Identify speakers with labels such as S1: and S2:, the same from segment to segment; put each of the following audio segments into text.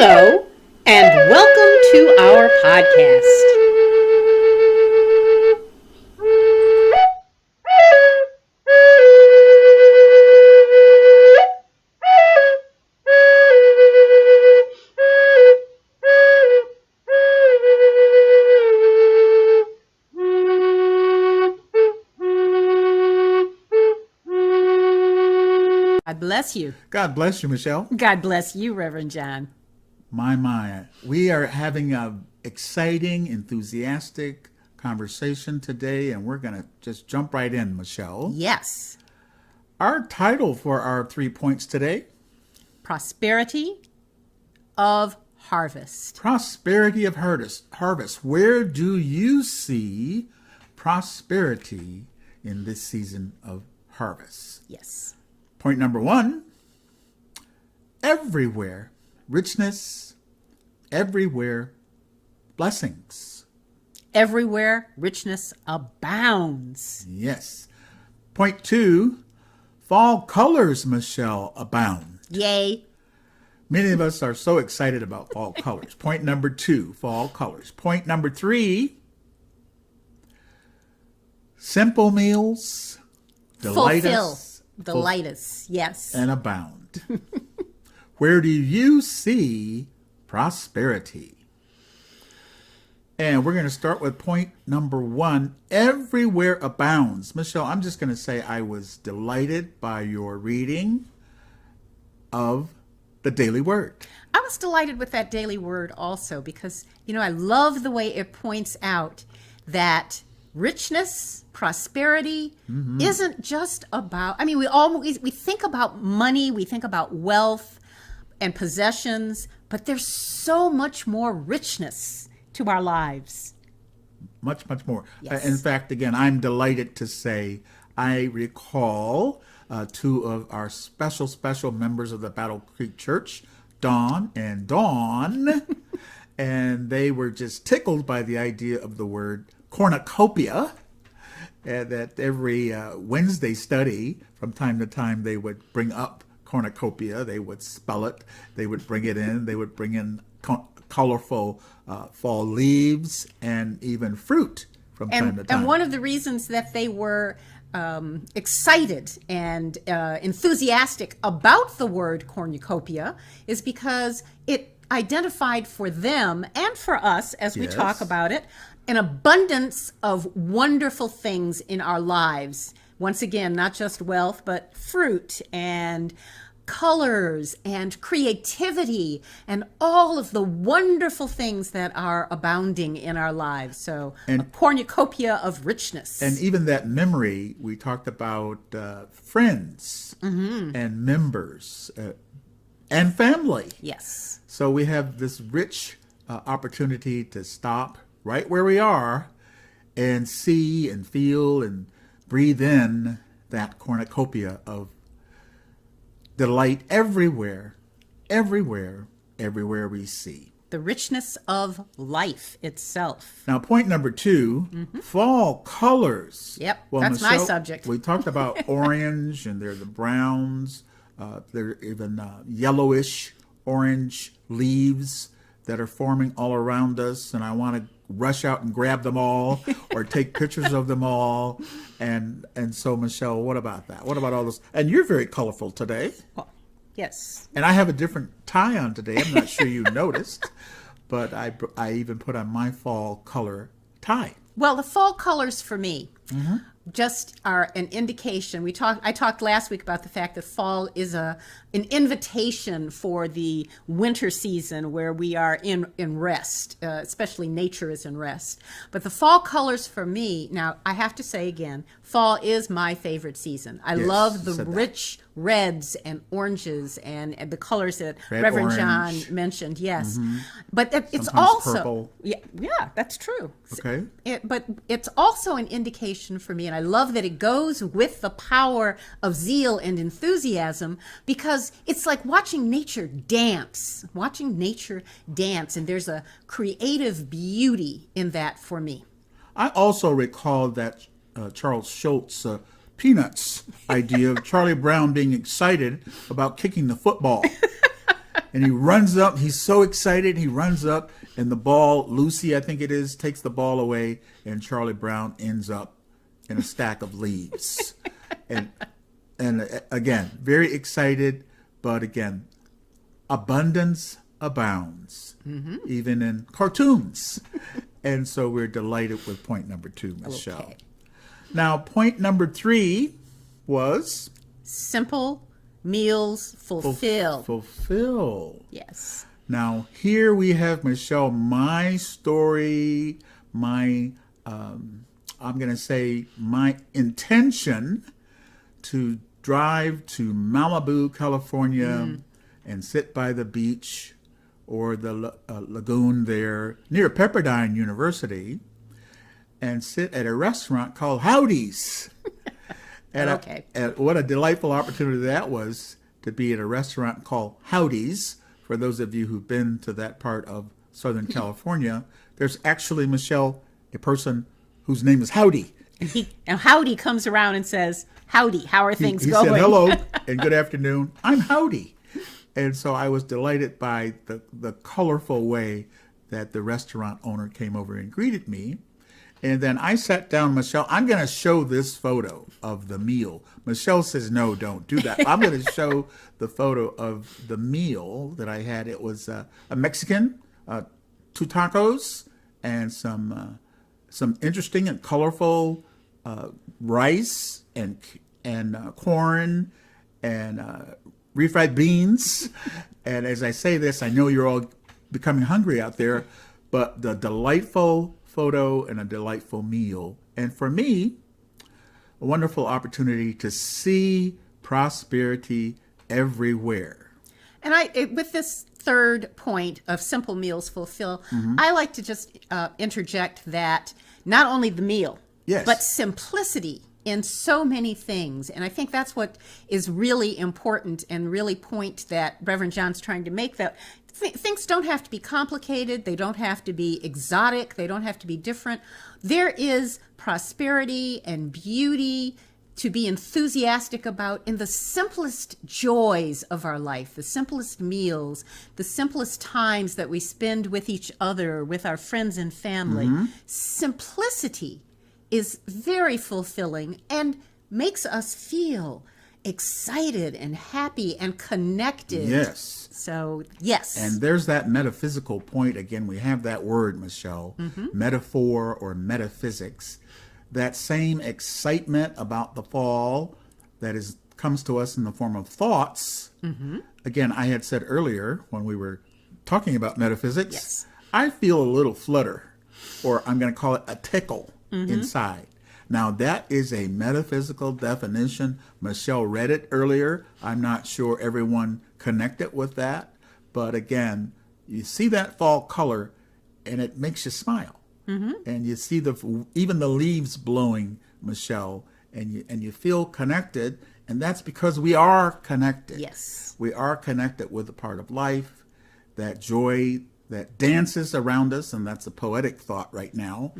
S1: Hello, and welcome to our podcast. God bless you.
S2: God bless you, Michelle.
S1: God bless you, Reverend John.
S2: My. We are having an exciting, enthusiastic conversation today, and we're going to just jump right in, Michelle.
S1: Yes.
S2: Our title for our 3 points today:
S1: Prosperity of harvest.
S2: Prosperity of harvest. Where do you see prosperity in this season of harvest?
S1: Yes.
S2: Point number 1, everywhere richness, everywhere blessings.
S1: Everywhere richness abounds.
S2: Yes. Point 2, fall colors, Michelle, abound.
S1: Yay.
S2: Many of us are so excited about fall colors. Point number 2, fall colors. Point number 3, simple meals delight us.
S1: Delight us, yes.
S2: And abound. Where do you see prosperity? And we're going to start with point number 1, everywhere abounds. Michelle, I'm just going to say I was delighted by your reading of the Daily Word.
S1: I was delighted with that daily word also because, I love the way it points out that richness, prosperity isn't just about, we think about money, we think about wealth and possessions, but there's so much more richness to our lives.
S2: Much more.
S1: Yes.
S2: In fact, again, I'm delighted to say I recall 2 of our special members of the Battle Creek Church, Dawn and Dawn, and they were just tickled by the idea of the word cornucopia, and that every Wednesday study, from time to time, they would bring up cornucopia. They would spell it. They would bring it in. They would bring in colorful fall leaves and even fruit from time to time.
S1: And one of the reasons that they were excited and enthusiastic about the word cornucopia is because it identified for them and for us, as we talk about it, an abundance of wonderful things in our lives. Once again, not just wealth, but fruit and colors and creativity and all of the wonderful things that are abounding in our lives. So a cornucopia of richness.
S2: And even that memory, we talked about friends and members and family.
S1: Yes.
S2: So we have this rich opportunity to stop right where we are and see and feel and breathe in that cornucopia of delight everywhere we see.
S1: The richness of life itself.
S2: Now, point number 2, fall colors.
S1: Yep,
S2: well,
S1: that's
S2: Michelle,
S1: my subject.
S2: We talked about orange, and there are the browns. There are even yellowish orange leaves that are forming all around us, and I want to rush out and grab them all or take pictures of them all. And so, Michelle, what about that? What about all this? And you're very colorful today.
S1: Well, yes.
S2: And I have a different tie on today. I'm not sure you noticed, but I even put on my fall color tie.
S1: Well, the fall colors for me just are an indication. I talked last week about the fact that fall is an invitation for the winter season where we are in rest, especially nature is in rest. But the fall colors for me, now I have to say again, fall is my favorite season. I love the rich reds and oranges and the colors that Reverend John mentioned. Yes, but it's
S2: sometimes
S1: also
S2: purple.
S1: Yeah, that's true.
S2: Okay,
S1: but it's also an indication for me, and I love that it goes with the power of zeal and enthusiasm, because it's like watching nature dance, and there's a creative beauty in that for me.
S2: I also recall that Charles Schultz Peanuts idea of Charlie Brown being excited about kicking the football. And he runs up. He's so excited. He runs up, and the ball, Lucy, I think it is, takes the ball away, and Charlie Brown ends up in a stack of leaves. And again, very excited, but again, abundance abounds, even in cartoons. And so we're delighted with point number 2, Michelle.
S1: Okay.
S2: Now, point number 3 was
S1: Simple meals fulfill.
S2: fulfill.
S1: Yes.
S2: Now, here we have, Michelle, my story, I'm going to say my intention to drive to Malibu, California, and sit by the beach or the lagoon there near Pepperdine University and sit at a restaurant called Howdy's. And
S1: Okay.
S2: What a delightful opportunity that was, to be at a restaurant called Howdy's. For those of you who've been to that part of Southern California, there's actually, Michelle, a person whose name is Howdy.
S1: And Howdy comes around and says, "Howdy, how are things
S2: He
S1: going?"
S2: said, "Hello and good afternoon. I'm Howdy." And so I was delighted by the colorful way that the restaurant owner came over and greeted me. And then I sat down, Michelle, I'm going to show this photo of the meal. Michelle says, "No, don't do that." I'm going to show the photo of the meal that I had. It was a Mexican, 2 tacos, and some interesting and colorful rice and corn and refried beans. And as I say this, I know you're all becoming hungry out there, but the delightful photo and a delightful meal. And for me, a wonderful opportunity to see prosperity everywhere.
S1: And with this third point of simple meals fulfill, I like to just interject that not only the meal,
S2: Yes.
S1: but simplicity in so many things. And I think that's what is really important, and really point that Reverend John's trying to make, that things don't have to be complicated. They don't have to be exotic. They don't have to be different. There is prosperity and beauty to be enthusiastic about in the simplest joys of our life, the simplest meals, the simplest times that we spend with each other, with our friends and family. Simplicity is very fulfilling and makes us feel excited and happy and connected.
S2: Yes.
S1: So, yes.
S2: And there's that metaphysical point. Again, we have that word, Michelle, metaphor or metaphysics. That same excitement about the fall that comes to us in the form of thoughts. Again, I had said earlier when we were talking about metaphysics,
S1: Yes.
S2: I feel a little flutter, or I'm going to call it a tickle inside. Now, that is a metaphysical definition. Michelle read it earlier. I'm not sure everyone connected with that. But again, you see that fall color, and it makes you smile. And you see even the leaves blowing, Michelle, and you feel connected. And that's because we are connected.
S1: Yes.
S2: We are connected with a part of life, that joy that dances around us, and that's a poetic thought right now,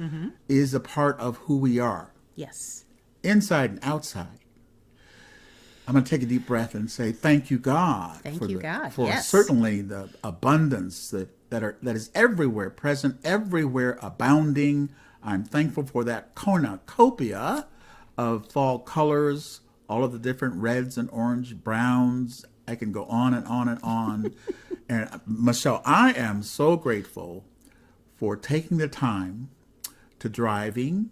S2: is a part of who we are.
S1: Yes.
S2: Inside and outside. I'm going to take a deep breath and say, thank you, God.
S1: Thank you, God.
S2: For
S1: Yes.
S2: certainly the abundance that is everywhere, present, everywhere, abounding. I'm thankful for that cornucopia of fall colors, all of the different reds and orange, browns. I can go on and on and on. And Michelle, I am so grateful for taking the time to driving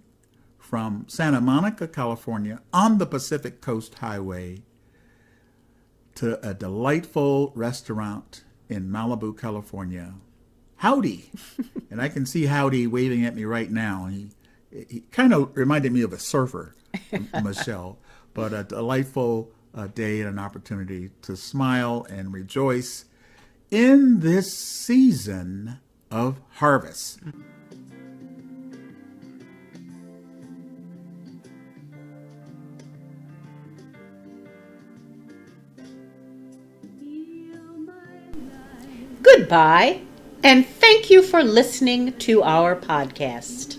S2: from Santa Monica, California, on the Pacific Coast Highway to a delightful restaurant in Malibu, California. Howdy. And I can see Howdy waving at me right now. He kind of reminded me of a surfer, Michelle, but a delightful day and an opportunity to smile and rejoice in this season of harvest.
S1: Goodbye, and thank you for listening to our podcast.